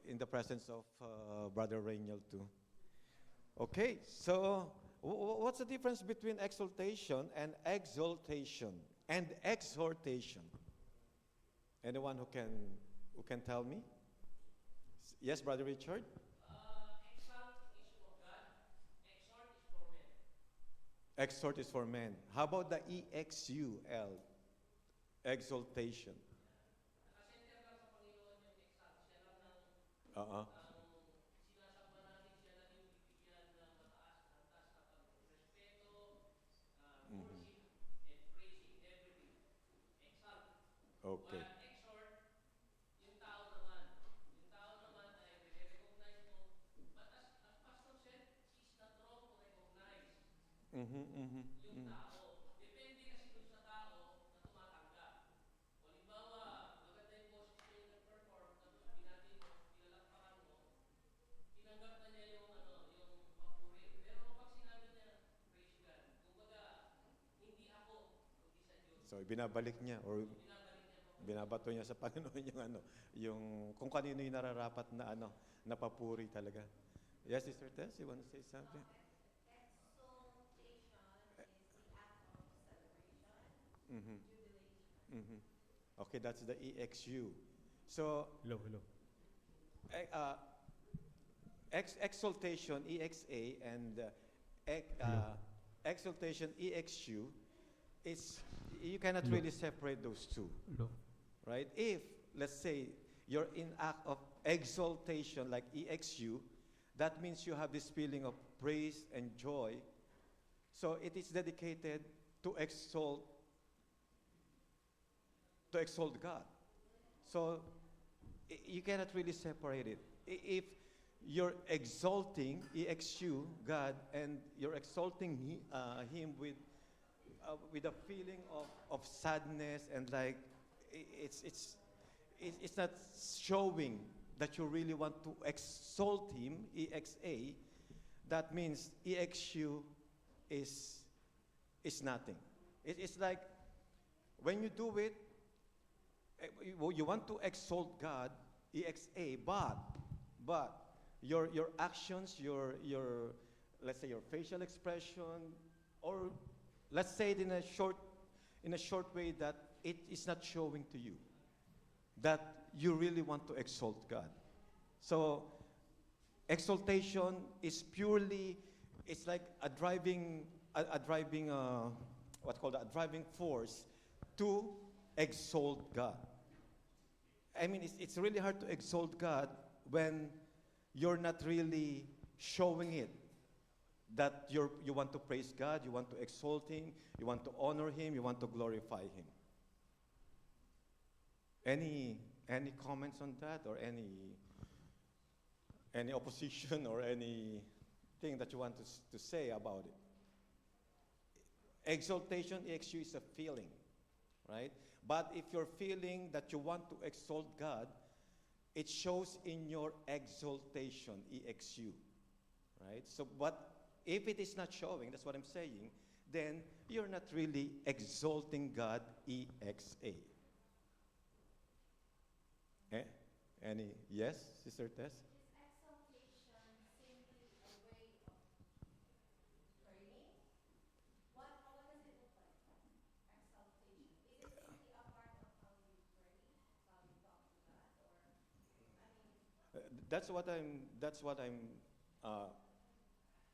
in the presence of Brother Rainiel too. Okay, so what's the difference between exaltation and exaltation and exhortation? Anyone who can tell me? Yes, Brother Richard? Exhort is for men. How about the EXUL? Exaltation. Uh-uh. Mhm. Okay. Mm-hmm, mm-hmm, mm-hmm. So binabalik niya or binabato niya sa Panginoon yung yung kung kanino yung nararapat na na papuri talaga. Yes, Sister Tess, you want to say something? Mm-hmm. Mm-hmm. Okay, that's the EXU. So, Hello, hello. eh, uh, exaltation EXA and Hello. exaltation EXU is you cannot Hello. really separate those two, Hello. right? If let's say you're in act of exaltation like EXU, that means you have this feeling of praise and joy. So it is dedicated to exalt God. So you cannot really separate it. If you're exalting EXU God and you're exalting Him with a feeling of sadness and like it's not showing that you really want to exalt Him EXA. That means EXU is nothing. It's like when you do it, you want to exalt God, EXA, but your actions, your let's say your facial expression, or let's say it in a short way that it is not showing to you that you really want to exalt God. So exaltation is purely it's like a driving what's called a driving force to exalt God. I mean, it's really hard to exalt God when you're not really showing it that you want to praise God, you want to exalt Him, you want to honor Him, you want to glorify Him. Any comments on that, or any opposition, or anything that you want to say about it? Exaltation, EXU, is a feeling, right? But if you're feeling that you want to exalt God, it shows in your exaltation, EXU, right? So, but if it is not showing, that's what I'm saying, then you're not really exalting God, EXA. Eh? Any? Yes, Sister Tess? That's what I'm uh,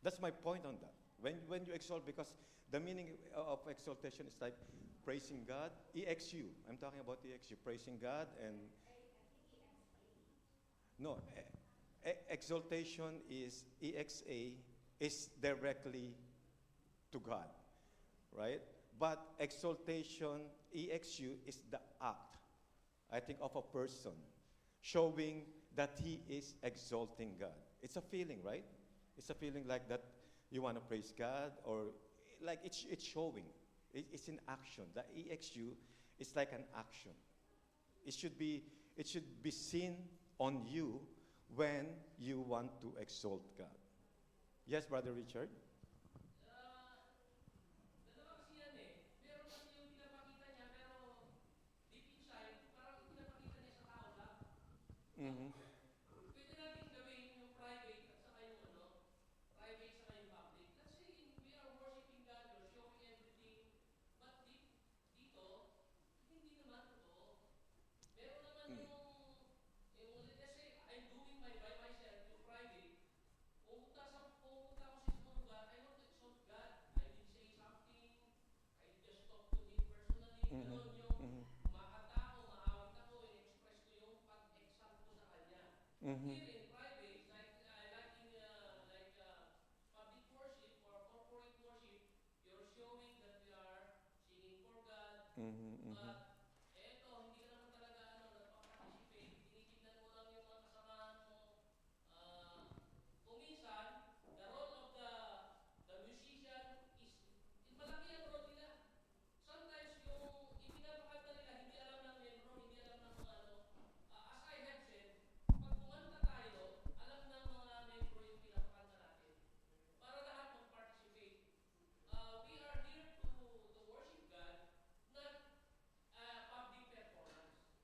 that's my point on that. When you exalt, because the meaning of exaltation is like praising God, EXU. I'm talking about EXU, praising God, and no, exaltation is EXA is directly to God, right? But exaltation, EXU, is the act, I think, of a person showing that he is exalting God. It's a feeling, right? It's a feeling like that you want to praise God, or like it's showing. It's in action. The EXU is like an action. It should be it should be seen on you when you want to exalt God. Yes, Brother Richard? Mm-hmm. Mhm. Mhm. Mhm. Mhm. Mhm.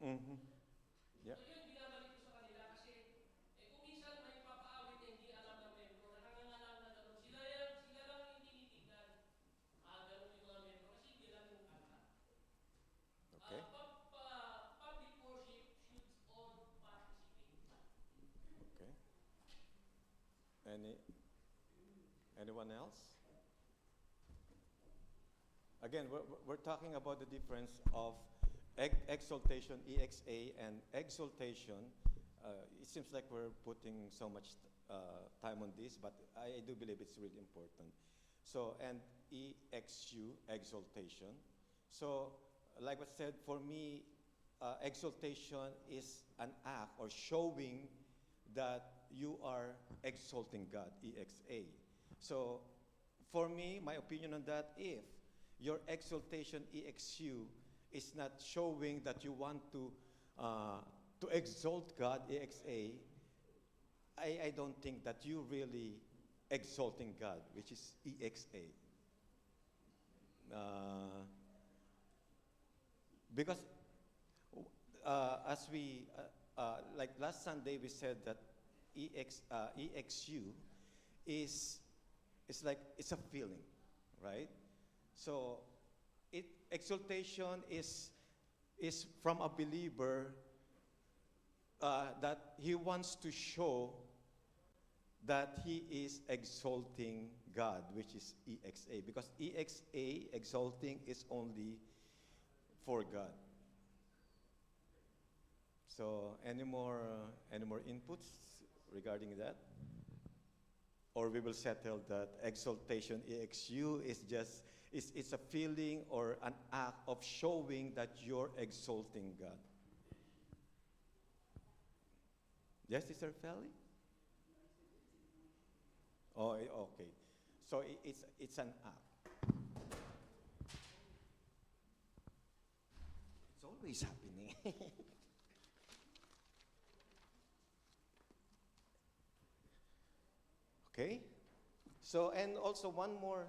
Mhm. Yeah. Okay. Okay. Any anyone else? Again, we're talking about the difference of exaltation, EXA, and exaltation. It seems like we're putting so much time on this, but I do believe it's really important. So, and EXU, exaltation. So, like I said, for me, exaltation is an act or showing that you are exalting God, EXA. So, for me, my opinion on that, if your exaltation EXU is not showing that you want uh, to exalt God EXA, I don't think that you really exalting God, which is EXA. Uh, because as we, like last Sunday, we said that EXU is, it's like, it's a feeling, right? So exaltation is from a believer that he wants to show that he is exalting God, which is EXA. Because EXA, exalting, is only for God. So any more inputs regarding that? Or we will settle that exaltation EXU is just it's a feeling or an act of showing that you're exalting God. Yes, Sister Felly? Oh, okay. So it's an act. It's always happening. Okay. So and also one more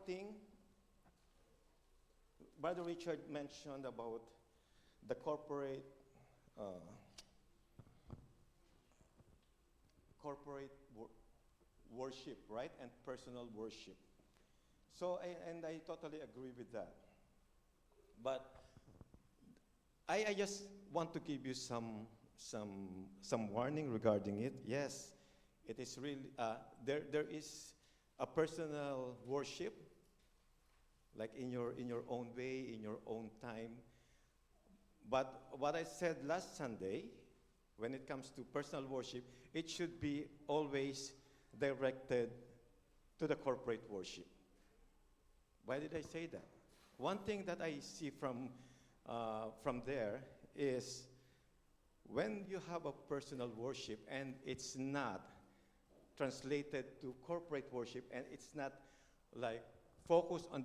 thing. Brother Richard mentioned about the corporate uh, corporate worship, right? And personal worship. So, and I totally agree with that. But I just want to give you some warning regarding it. Yes, it is really, there is a personal worship, like in your own way, in your own time. But what I said last Sunday, when it comes to personal worship, it should be always directed to the corporate worship. Why did I say that? One thing that I see from there is when you have a personal worship and it's not translated to corporate worship and it's not like focused on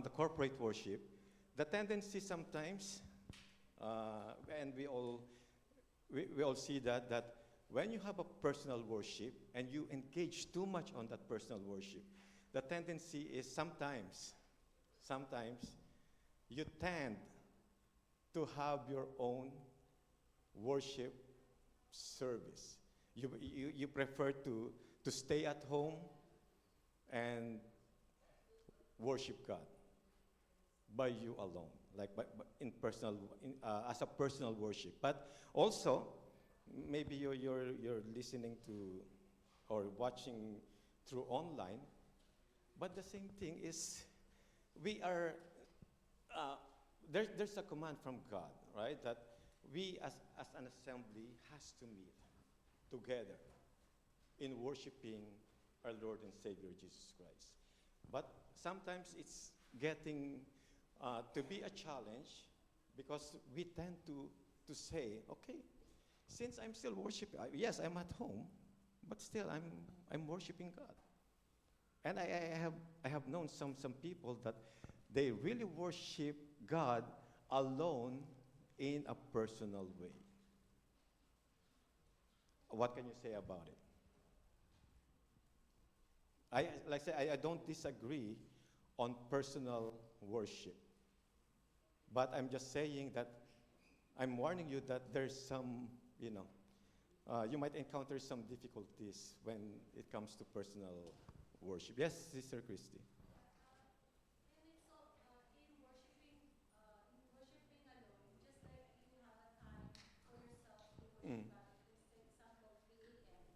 the corporate worship, the tendency sometimes, and we all see that when you have a personal worship and you engage too much on that personal worship, the tendency is sometimes you tend to have your own worship service. You prefer to stay at home and worship God by you alone, like in personal, as a personal worship. But also, maybe you're listening to or watching through online. But the same thing is, we are uh, there's a command from God, right? That we as an assembly has to meet together in worshiping our Lord and Savior Jesus Christ. But sometimes it's getting to be a challenge because we tend to say, okay, since I'm still worshiping, yes, I'm at home, but still I'm worshiping God. And I have known some people that they really worship God alone in a personal way. What can you say about it? Like I say, I don't disagree on personal worship. But I'm just saying that I'm warning you that there's some, you might encounter some difficulties when it comes to personal worship. Yes, Sister Christy. And it's so in worshiping alone, just like you have a time for yourself to Mm. worship God. Let's say example 3 a.m.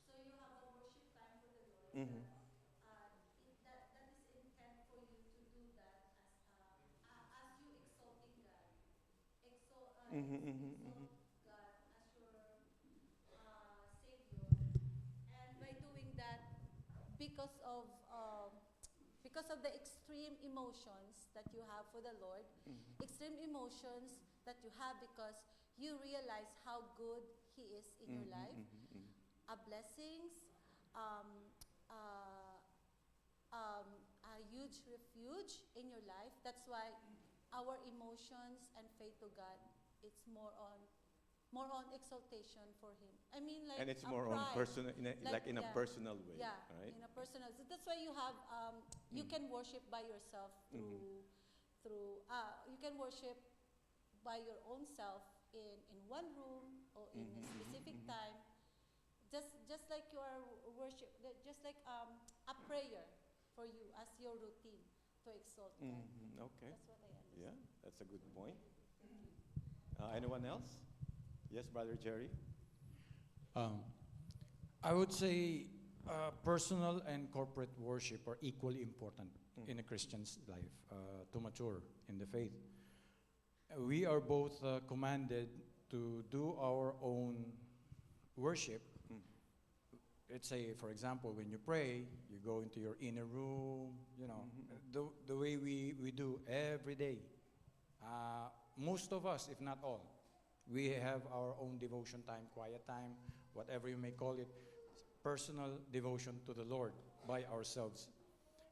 So you have a worship time for the Lord Mm-hmm. that that is intent for you to do that as you exalting God. Mm-hmm, mm-hmm, mm-hmm. Exalt God as your Savior, and by doing that, because of um, because of the extreme emotions that you have for the Lord, extreme emotions that you have because you realize how good He is in your Mm-hmm, life, mm-hmm, mm-hmm. blessings, um, uh, a huge refuge in your life. That's why our emotions and faith to God, it's more on exaltation for Him. I mean, like And it's a more on pride, personal, like like in a yeah, personal way, yeah, right? in a personal. So that's why you have you Mm. can worship by yourself Mhm. through you can worship by your own self in one room or in Mhm, a mhm, specific mhm. time, just like you are worship, just like a prayer for you as your routine to exalt God. Mhm, okay. That's what I Yeah, understand. that's a good point. Anyone else? Yes, Brother Jerry? Um, I would say personal and corporate worship are equally important Mm. in a Christian's life to mature in the faith. We are both commanded to do our own worship. Mm. Let's say, for example, when you pray, you go into your inner room, Mhm. the way we do every day. Most of us, if not all, we have our own devotion time, quiet time, whatever you may call it, personal devotion to the Lord by ourselves.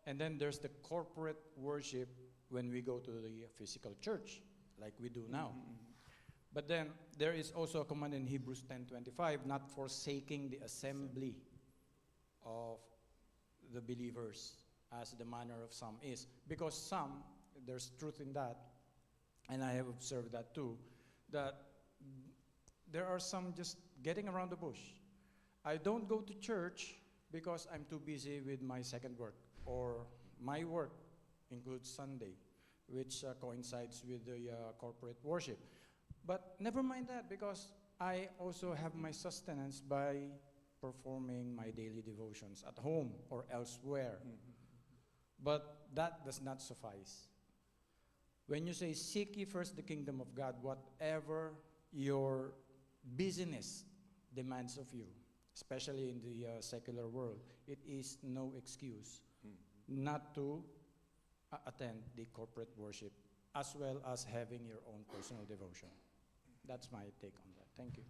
And then there's the corporate worship when we go to the physical church, like we do now. Mhm, mhm. But then there is also a command in Hebrews 10:25, not forsaking the assembly of the believers as the manner of some is. Because some, there's truth in that, and I have observed that too, that there are some just getting around the bush. I don't go to church because I'm too busy with my second work, or my work includes Sunday, which coincides with the corporate worship. But never mind that, because I also have my sustenance by performing my daily devotions at home or elsewhere. Mhm. But that does not suffice. When you say, seek ye first the kingdom of God, whatever your busyness demands of you, especially in the secular world, it is no excuse Mhm. not to attend the corporate worship as well as having your own personal devotion. That's my take on that. Thank you.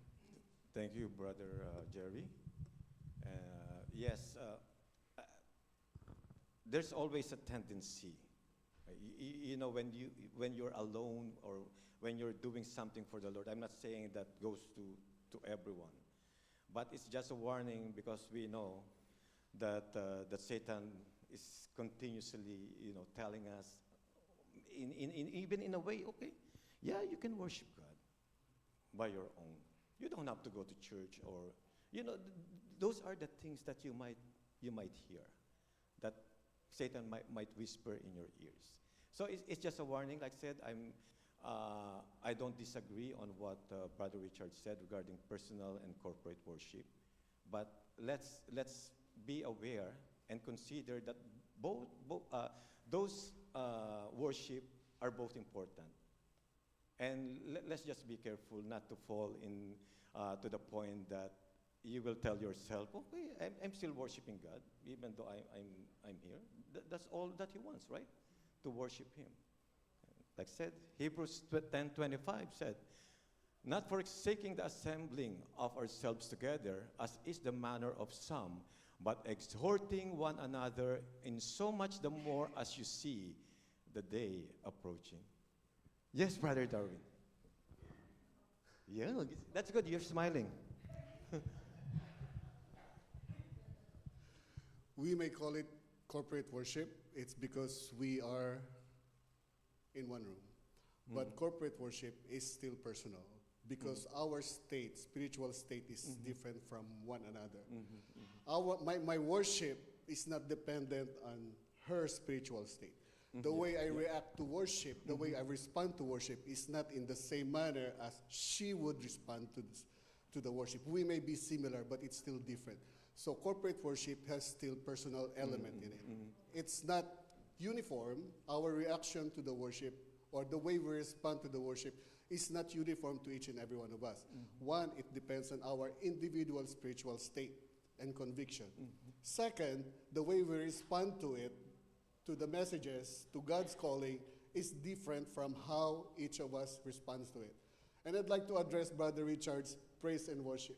Thank you, Brother Jerry. Yes, there's always a tendency, when you're alone or when you're doing something for the Lord. I'm not saying that goes to everyone, but it's just a warning because we know that Satan is continuously, telling us, even in a way, okay, yeah, you can worship God by your own. You don't have to go to church, or those are the things that you might hear, that Satan might whisper in your ears. So it's just a warning. Like I said, I don't disagree on what Brother Richard said regarding personal and corporate worship, but let's be aware and consider that both those worship are both important. And let's just be careful not to fall in to the point that you will tell yourself, okay, I'm still worshiping God, even though I'm here. That's all that He wants, right? To worship Him. Like said, Hebrews 10:25 said, not forsaking the assembling of ourselves together, as is the manner of some, but exhorting one another, in so much the more as you see the day approaching. Yes, Brother Darwin. Yeah, that's good. You're smiling. We may call it corporate worship. It's because we are in one room. But corporate worship is still personal because our state, spiritual state, is different from one another. My worship is not dependent on her spiritual state. The way I react to worship, the way I respond to worship is not in the same manner as she would respond to the worship. We may be similar, but it's still different. So corporate worship has still personal element in it. It's not uniform. Our reaction to the worship or the way we respond to the worship is not uniform to each and every one of us. One, it depends on our individual spiritual state and conviction. Second, the way we respond to it, to the messages, to God's calling, is different from how each of us responds to it. And I'd like to address Brother Richard's praise and worship.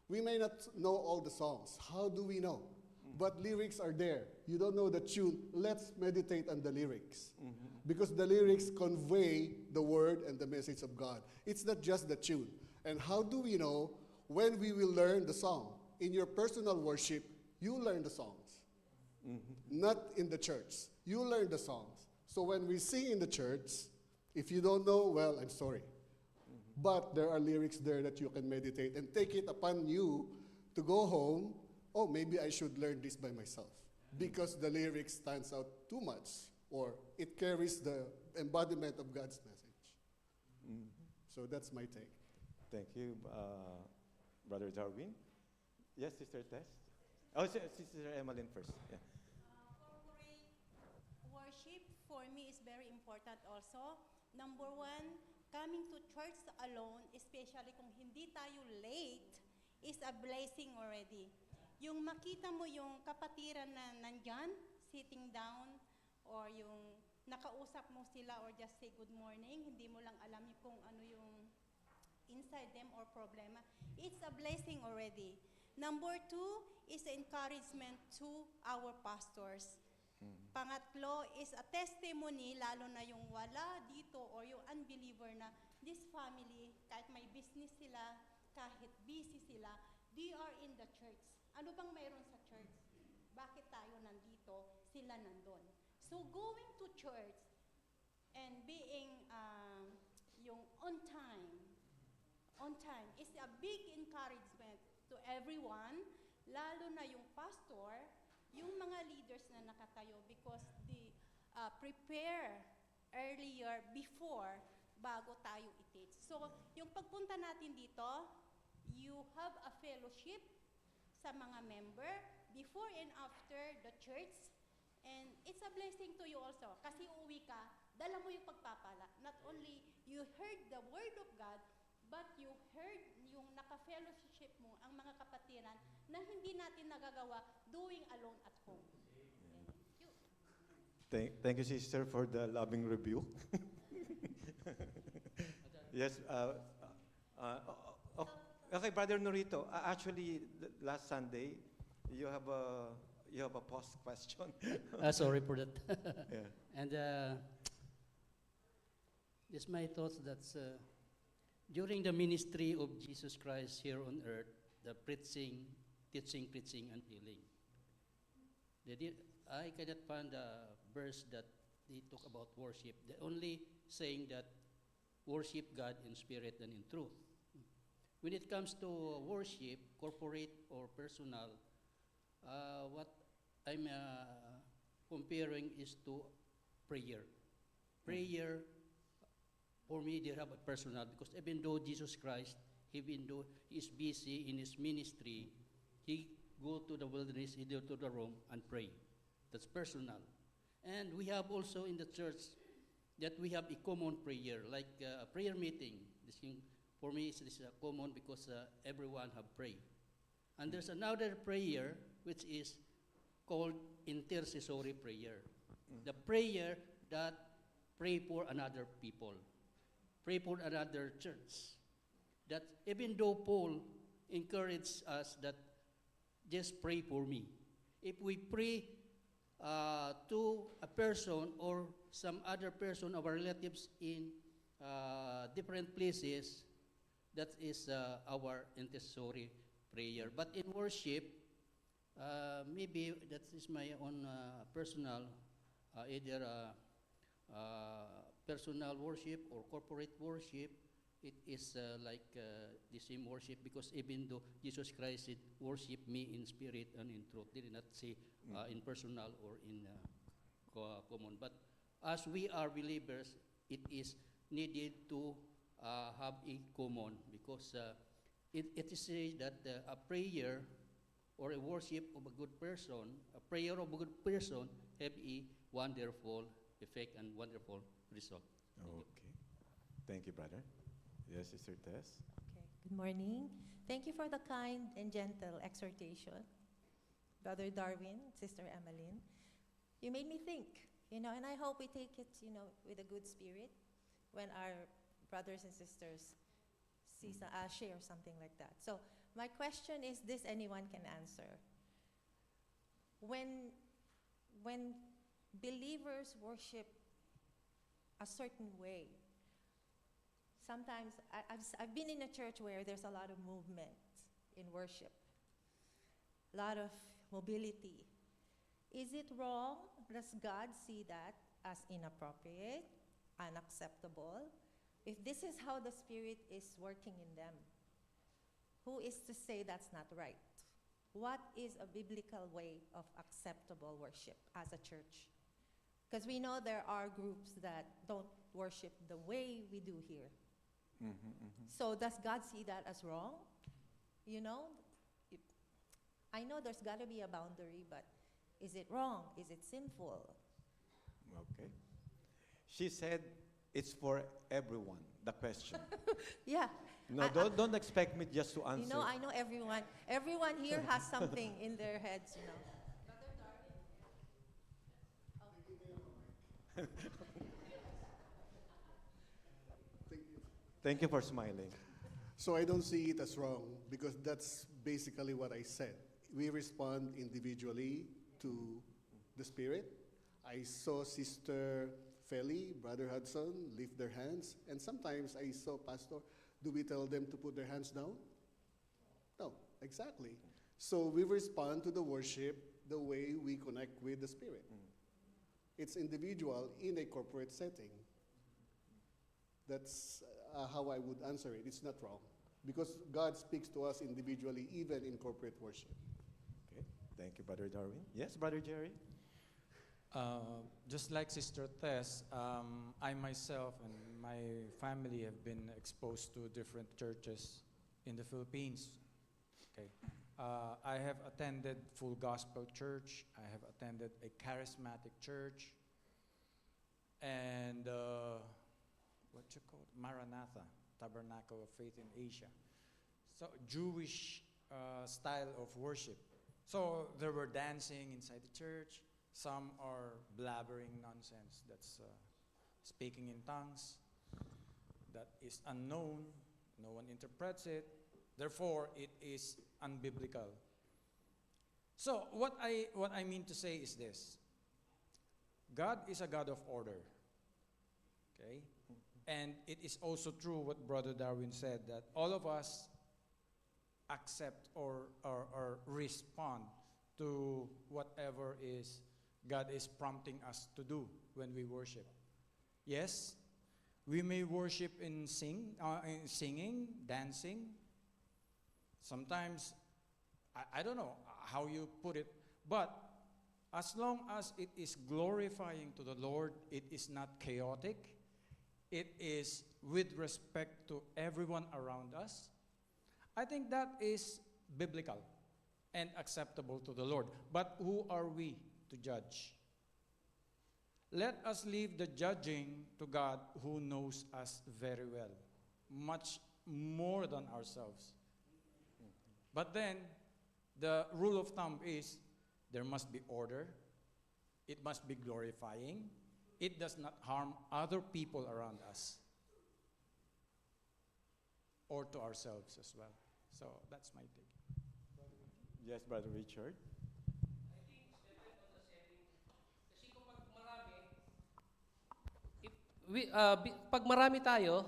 We may not know all the songs. How do we know? But lyrics are there. You don't know the tune. Let's meditate on the lyrics. Because the lyrics convey the word and the message of God. It's not just the tune. And how do we know when we will learn the song? In your personal worship, you learn the songs. Not in the church. You learn the songs. So when we sing in the church, if you don't know, well, I'm sorry. But there are lyrics there that you can meditate and take it upon you to go home. Oh, maybe I should learn this by myself. Because the lyric stands out too much, or it carries the embodiment of God's message. So that's my take. Thank you, Brother Darwin. Yes, Sister Tess? Oh, Sister Emmeline first. Yeah. Corporate worship for me is very important also. Number one, coming to church alone, especially kung hindi tayo late, is a blessing already. Yung makita mo yung kapatiran na nandyan, sitting down, or yung nakausap mo sila or just say good morning, hindi mo lang alam kung ano yung inside them or problema, it's a blessing already. Number two is encouragement to our pastors. Pangatlo is a testimony, lalo na yung wala dito or yung unbeliever na this family, kahit may business sila, kahit busy sila, they are in the church. Ano bang mayroon sa church? Bakit tayo nandito? Sila nandun. So going to church and being yung on time is a big encouragement to everyone, lalo na yung pastor, yung mga leaders na nakatayo because they prepare earlier before bago tayo i-teach. So, yung pagpunta natin dito, you have a fellowship sa mga member before and after the church. And it's a blessing to you also. Kasi uwi ka, dala mo yung pagpapala. Not only you heard the word of God, but you heard yung naka-fellowship mo, ang mga kapatiran, na hindi natin nagagawa doing alone at home. Thank you, Sister, for the loving review. Yes. Okay, Brother Norito. Actually, last Sunday, you have a post question. Sorry for that. Yeah. And it's my thoughts that during the ministry of Jesus Christ here on earth, the preaching, teaching, preaching, and healing, I cannot find a verse that they talk about worship. They only saying that worship God in spirit and in truth. When it comes to worship, corporate or personal, what I'm comparing is to prayer. Prayer, for me, they have a personal, because even though Jesus Christ, even though he is busy in his ministry, he go to the wilderness, he go to the room and pray. That's personal. And we have also in the church that we have a common prayer, like a prayer meeting. For me, this is common because everyone have prayed. And there's another prayer which is called intercessory prayer. The prayer that pray for another people, pray for another church. That even though Paul encouraged us that just pray for me, if we pray to a person or some other person, our relatives in different places, that is our intercessory prayer. But in worship, maybe that is my own personal, either personal worship or corporate worship. It is like the same worship, because even though Jesus Christ said, worship me in spirit and in truth, they did not say in personal or in common. But as we are believers, it is needed to have a common, because it is said that a prayer or a worship of a good person, a prayer of a good person have a wonderful effect and wonderful result. Okay. Thank you, brother. Yes, Sister Tess. Okay, good morning. Thank you for the kind and gentle exhortation, Brother Darwin, Sister Emmeline. You made me think, and I hope we take it, with a good spirit when our brothers and sisters share something like that. So my question is this: anyone can answer. When believers worship a certain way, sometimes I've been in a church where there's a lot of movement in worship, a lot of mobility. Is it wrong? Does God see that as inappropriate, unacceptable? If this is how the Spirit is working in them, who is to say that's not right? What is a biblical way of acceptable worship as a church? Because we know there are groups that don't worship the way we do here. So does God see that as wrong? I know there's got to be a boundary, but is it wrong? Is it sinful? Okay. She said it's for everyone, the question. Yeah. No, don't expect me just to answer. I know everyone here has something in their heads, Thank you for smiling. So I don't see it as wrong, because that's basically what I said. We respond individually to the Spirit. I saw Sister Feli, Brother Hudson lift their hands, and sometimes I saw Pastor. Do we tell them to put their hands down? No, exactly. So we respond to the worship the way we connect with the Spirit. It's individual in a corporate setting. That's how I would answer it. It's not wrong, because God speaks to us individually, even in corporate worship. Okay. Thank you, Brother Darwin. Yes, Brother Jerry? Just like Sister Tess, I myself and my family have been exposed to different churches in the Philippines. Okay, I have attended Full Gospel Church. I have attended a charismatic church, and Maranatha, Tabernacle of Faith in Asia. So Jewish style of worship. So there were dancing inside the church. Some are blabbering nonsense. That's speaking in tongues. That is unknown. No one interprets it. Therefore, it is unbiblical. So what I mean to say is this. God is a God of order. Okay? And it is also true what Brother Darwin said, that all of us accept or respond to whatever is God is prompting us to do when we worship. Yes, we may worship in singing, dancing. Sometimes, I don't know how you put it, but as long as it is glorifying to the Lord, it is not chaotic, it is with respect to everyone around us, I think that is biblical and acceptable to the Lord. But who are we to judge? let us leave the judging to God who knows us very well, much more than ourselves. But then, the rule of thumb is there must be order, it must be glorifying, it does not harm other people around us or to ourselves as well. So that's my take. Yes, Brother Richard. Kasi kung pag marami, pag marami tayo,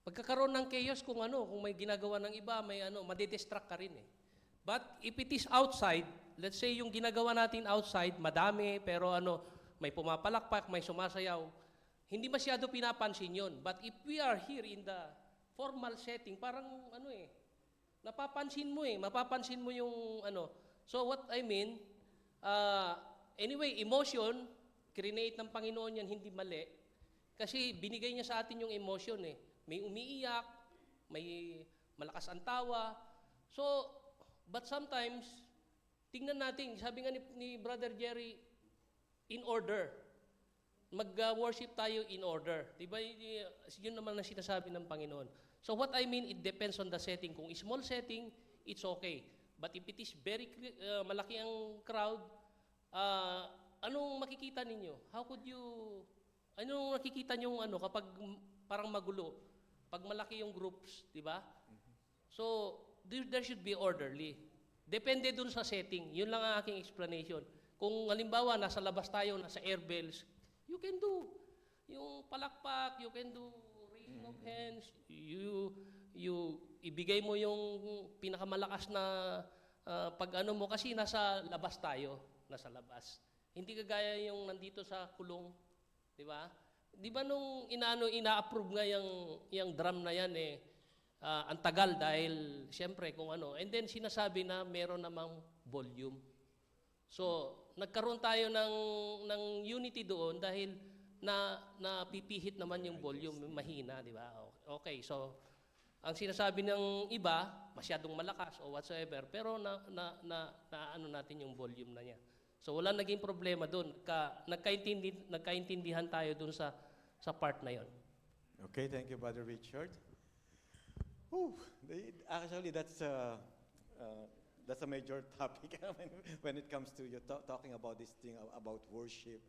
magkakaroon ng chaos kung kung may ginagawa ng iba, may madidistract ka rin eh. But if it is outside, let's say yung ginagawa natin outside, madami, pero may pumapalakpak, may sumasayaw, hindi masyado pinapansin yun. But if we are here in the formal setting, parang mapapansin mo yung So what I mean, anyway, emotion, create ng Panginoon yan, hindi mali. Kasi binigay niya sa atin yung emotion eh. May umiiyak, may malakas ang tawa. So, but sometimes, tingnan natin, sabi nga ni Brother Jerry, in order. Mag-worship tayo in order. Diba? Yun naman ang sinasabi ng Panginoon. So what I mean, it depends on the setting. Kung small setting, it's okay. But if it is very malaki ang crowd, anong makikita ninyo? Anong nakikita nyo kapag parang magulo? Pag malaki yung groups, di ba? So, there should be orderly. Depende dun sa setting. Yun lang ang aking explanation. Kung halimbawa, nasa labas tayo, nasa air bells, you can do yung palakpak, you can do raising of hands, you ibigay mo yung pinakamalakas na mo kasi nasa labas tayo, nasa labas. Hindi kagaya yung nandito sa kulong, di ba? Di ba nung ina-approve nga yung drum na yan ang tagal dahil siyempre kung and then sinasabi na meron namang volume. So, nagkaroon tayo ng unity doon dahil napipihit naman yung volume, mahina, di ba? Okay, so ang sinasabi ng iba, masyadong malakas o whatsoever, pero natin yung volume na niya. So wala naging problema doon. Nagkaintindihan tayo doon sa part na yon. Okay, thank you, Brother Richard. Actually, that's a major topic when it comes to you talking about this thing about worship.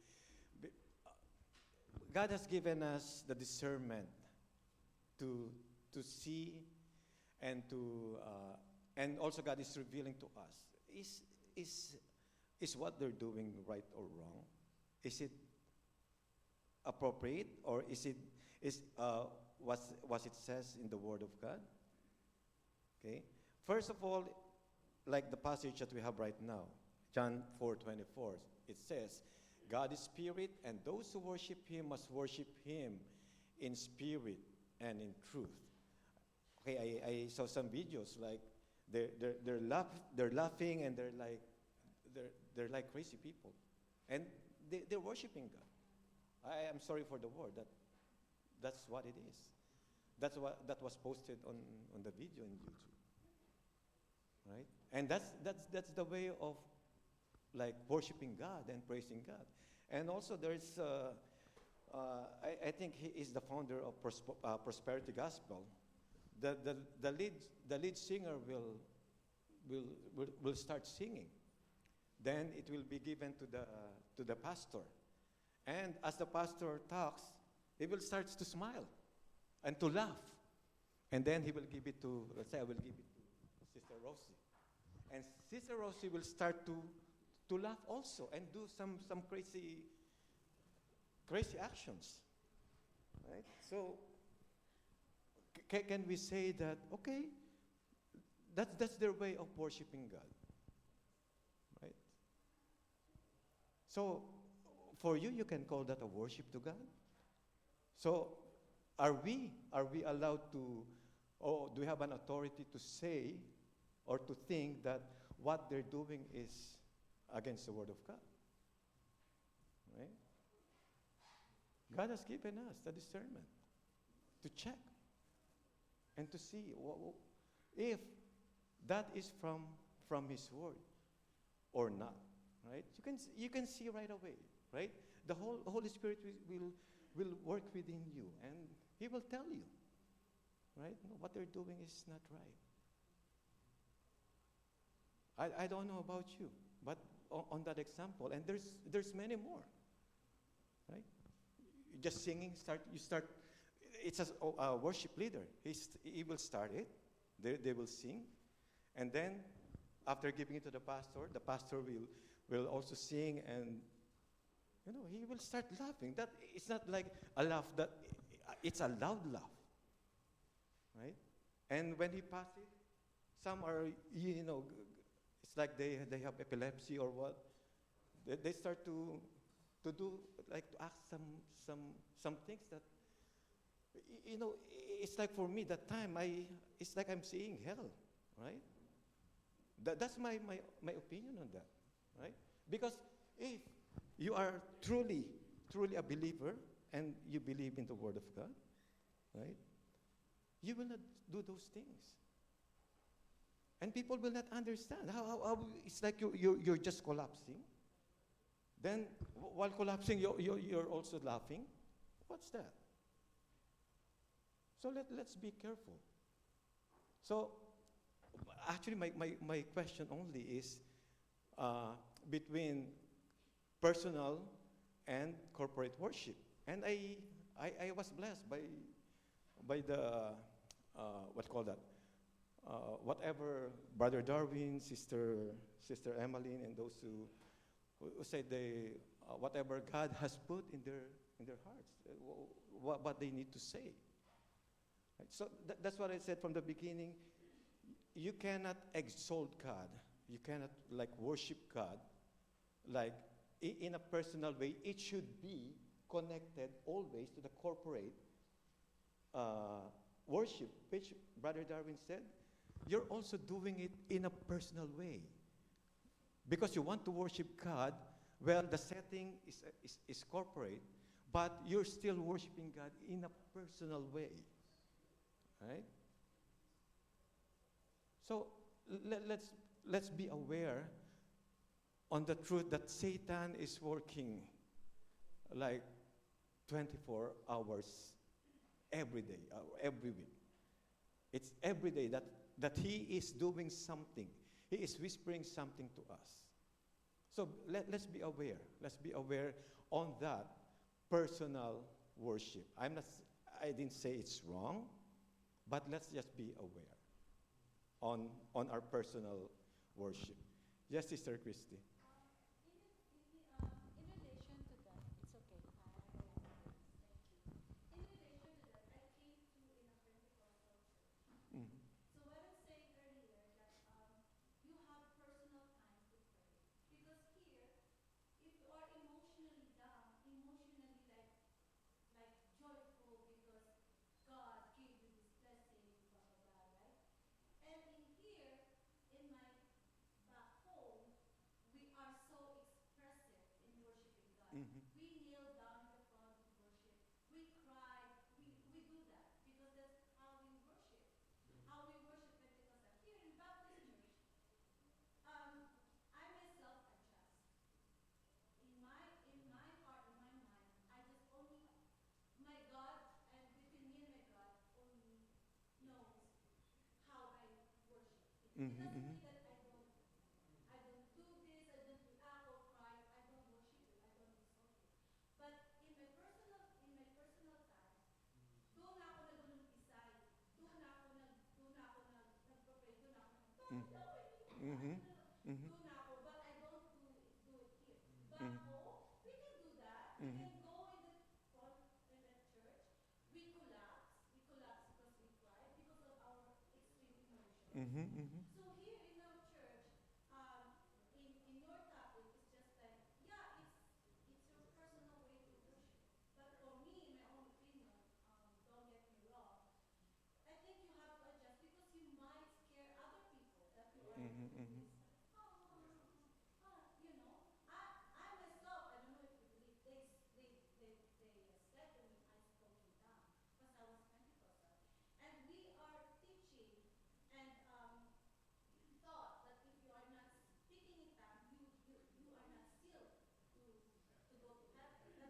God has given us the discernment to see and and also God is revealing to us is what they're doing right or wrong? Is it appropriate or is what it says in the Word of God? Okay. First of all, like the passage that we have right now, John 4:24, it says, God is spirit, and those who worship Him must worship Him in spirit and in truth. Okay, I saw some videos like they're laughing and they're like crazy people, and they're worshiping God. I am sorry for the word. That's what it is. That was posted on the video in YouTube, right? And that's the way of like worshiping God and praising God. And also there's I think he is the founder of Prosperity Gospel. The lead singer will start singing. Then it will be given to the pastor. And as the pastor talks, he will start to smile and to laugh. And then he will give it to, let's say I will give it to Sister Rosie. And Sister Rosie will start to laugh also and do some crazy actions. Right? So can we say that, okay, that's their way of worshiping God? Right? So for you can call that a worship to God? So are we allowed to, or do we have an authority to say or to think that what they're doing is against the Word of God? Right? God has given us the discernment to check and to see if that is from His Word or not. Right? You can see right away. Right? the Holy Spirit will work within you, and He will tell you, right? No, what they're doing is not right. I don't know about you, but on that example, and there's many more, right? You just singing, you start. It's a worship leader. He will start it. They will sing, and then after giving it to the pastor will also sing, and he will start laughing. That it's not like a laugh that it's a loud laugh, right? And when he passes, some are it's like they have epilepsy or what. They start to do like to ask some things that it's like for me that time it's like I'm seeing hell, right? That's my opinion on that, right? Because if you are truly a believer and you believe in the Word of God, right? You will not do those things. And people will not understand how it's like you're just collapsing. Then while collapsing, you're also laughing. What's that? So let's be careful. So actually, my question only is between personal and corporate worship. And I was blessed by the what call that? Whatever Brother Darwin, Sister Emmeline, and those who said whatever God has put in their hearts, what they need to say. Right? So that's what I said from the beginning. You cannot exalt God. You cannot worship God like in a personal way. It should be connected always to the corporate worship, which Brother Darwin said. You're also doing it in a personal way. Because you want to worship God, well, the setting is corporate, but you're still worshiping God in a personal way. Right? So let's be aware on the truth that Satan is working like 24 hours every day, every week. It's every day that he is doing something. He is whispering something to us. So let's be aware. Let's be aware on that personal worship. I didn't say it's wrong, but let's just be aware on our personal worship. Yes, Sister Christy. In relation to that, it's okay. In relation to that, I came to in a Pentecostal church. Mhm. So what I'm saying earlier that you have personal time to pray. Because here, if you are emotionally down, emotionally like joyful because God gave you this blessing, blah blah blah, right? And in here, in my back home, we are so expressive in worshiping God. Mhm. We kneel down in the front to worship. We cry. We do that because that's how we worship. How we worship Pentecostal. Here in Baptist Church, I myself adjust. In my heart, in my mind, I just only my God and between me and my God only knows how I worship. It Mhm, doesn't mhm. mean that I don't do this, I don't do apple cry, I don't worship you, I don't exalt you. But in my personal time, doon ako nag-umpisay, doon ako nagpa-pray, doon ako Mm. Mhm. Mhm. doon ako, but I don't do it here. Back Mhm. home, we can do that. We Mhm. can go in the front in the church. We collapse because we cry because of our extreme emotions. Mhm. Mhm. So here in our church, in your topic, it's just like, yeah, it's your personal way to worship. But for me, in my own opinion, don't get me wrong, I think you have to adjust because you might scare other people that you are Mhm. doing Mhm. this. I myself, I don't know if you believe, they said to me, I spoke in tongues because I was Pentecostal. And we are teaching and thought that if you are not speaking in tongues, you are not sealed to go to heaven.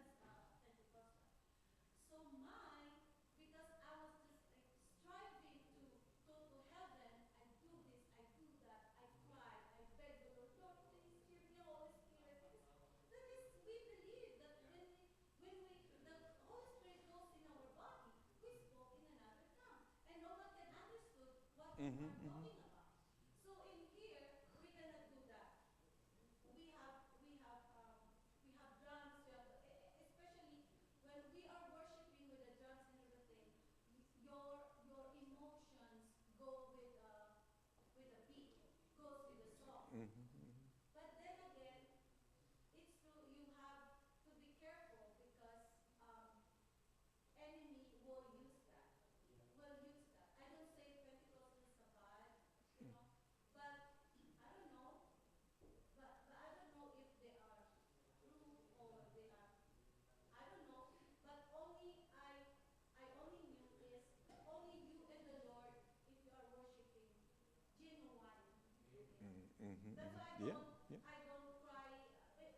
Mhm, That's mhm. why Yeah, yeah. I don't cry. When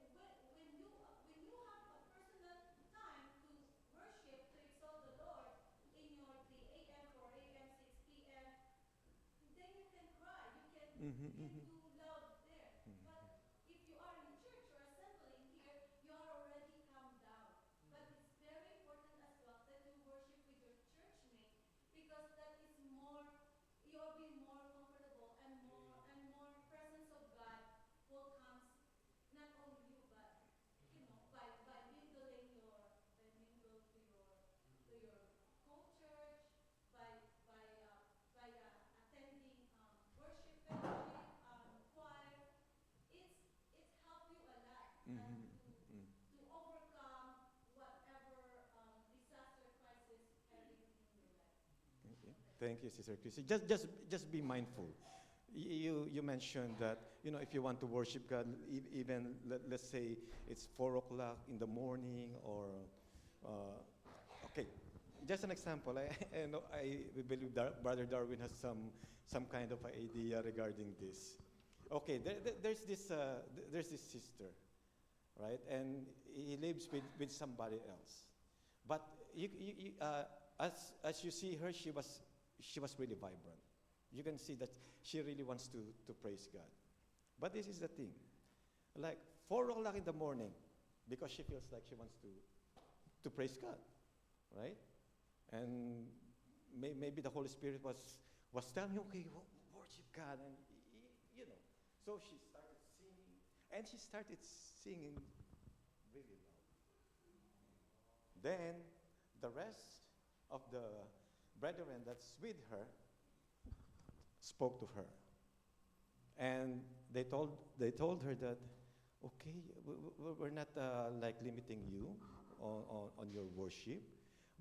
you have a personal time to worship, to exalt the Lord in your 3 a.m., 4 a.m., 6 p.m., then you can cry. Mhm, You can mhm. do loud there. But if you are in church or assembling here, you are already calmed down. But it's very important as well that you worship with your churchmate because that is more, you'll be more comfortable and more presence of God will come not only you but by mingling to your co-church by attending worship fellowship, choir. It's helped you a lot Mhm, mhm. to overcome whatever disaster crisis having in your life. Okay. Thank you, Sister Christy. Just be mindful. You mentioned that if you want to worship God, even let's say it's 4 o'clock in the morning, or okay, just an example. I know I believe Brother Darwin has some kind of idea regarding this. Okay, there's this sister, right, and he lives with somebody else, but as you see her, she was really vibrant. You can see that she really wants to praise God. But this is the thing, like 4 o'clock in the morning, because she feels like she wants to praise God, right? And maybe the Holy Spirit was telling me, okay, worship God, and so she started singing, and she started singing really loud. Then the rest of the brethren that's with her spoke to her, and they told her that, okay, we're not like limiting you on your worship,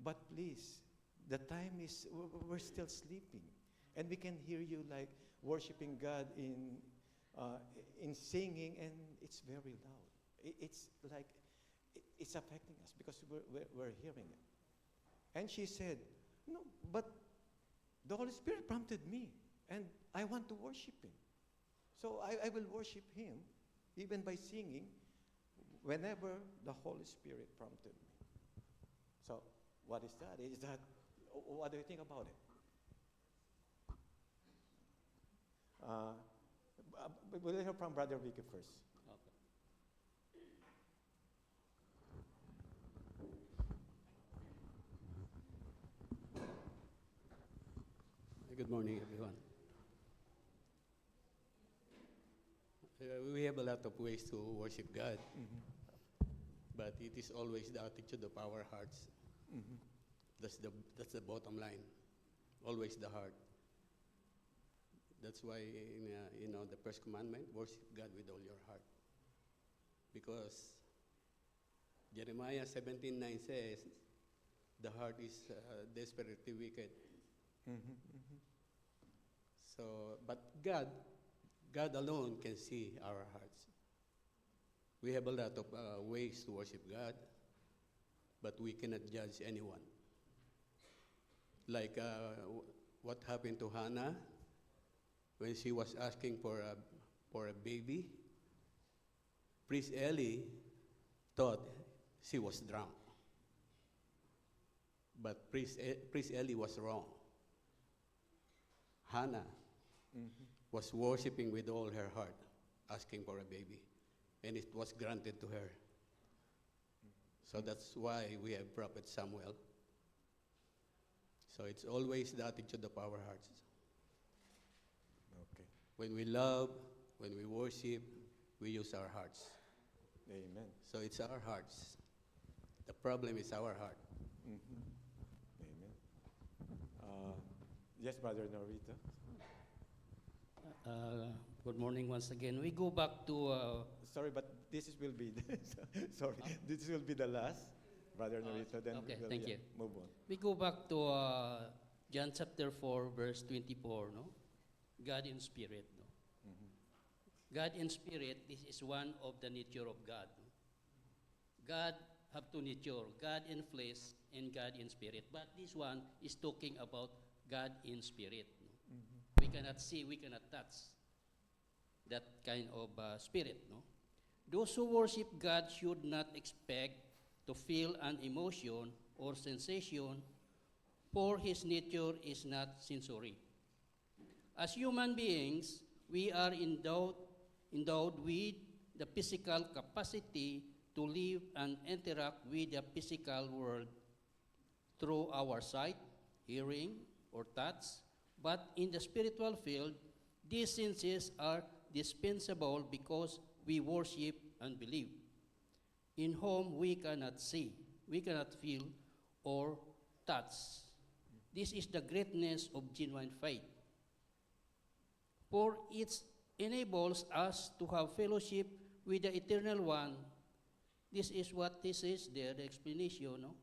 but please, the time is we're still sleeping, and we can hear you like worshiping God in singing, and it's very loud. It's like it's affecting us because we're hearing it. And she said, no, but the Holy Spirit prompted me, and I want to worship Him. So I will worship Him even by singing whenever the Holy Spirit prompted me. So what is that? What do you think about it? We'll hear from Brother Vicky first. Okay. Good morning, everyone. We have a lot of ways to worship God, but it is always the attitude of our hearts. Mhm. That's the bottom line. Always the heart. That's why the first commandment, worship God with all your heart. Because Jeremiah 17:9 says, the heart is desperately wicked. Mhm, mhm. So, but God alone can see our hearts. We have a lot of ways to worship God, but we cannot judge anyone. Like what happened to Hannah when she was asking for a baby. Priest Eli thought she was drunk, but Priest Eli was wrong. Hannah was worshiping with all her heart, asking for a baby, and it was granted to her. So that's why we have Prophet Samuel. So it's always the attitude of our hearts. Okay. When we love, when we worship, we use our hearts. Amen. So it's our hearts. The problem is our heart. Mhm. Amen. Yes, Brother Norito. Good morning once again. We go back to Sorry, but will be sorry. This will be the last, Brother Norito. Then okay, we'll, thank you. move on. we go back to John chapter 4 verse 24, no? God in spirit, no? Mhm. God in spirit, this is one of the nature of God. No? God have two nature, God in flesh and God in spirit. But this one is talking about God in spirit. No? We cannot see, we cannot touch. that kind of spirit. No? Those who worship God should not expect to feel an emotion or sensation, for His nature is not sensory. As human beings, we are endowed with the physical capacity to live and interact with the physical world through our sight, hearing, or touch. But in the spiritual field, these senses are dispensable because we worship and believe. In whom we cannot see, we cannot feel, or touch. This is the greatness of genuine faith. For it enables us to have fellowship with the Eternal One. This is what this is there, the explanation. No?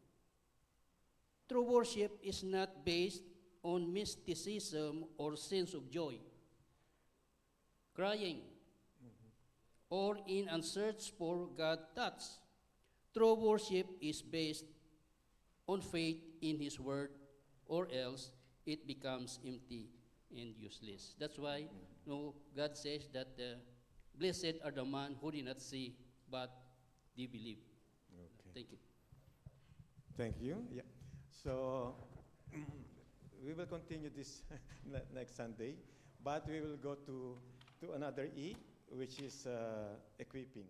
True worship is not based on mysticism or sense of joy, crying, or in a search for God touch. True worship is based on faith in His Word, or else it becomes empty and useless. That's why God says that blessed are the man who did not see, but they believe. Okay. Thank you. Thank you. Yeah. So we will continue this next Sunday, but we will go to another E, which is equipping.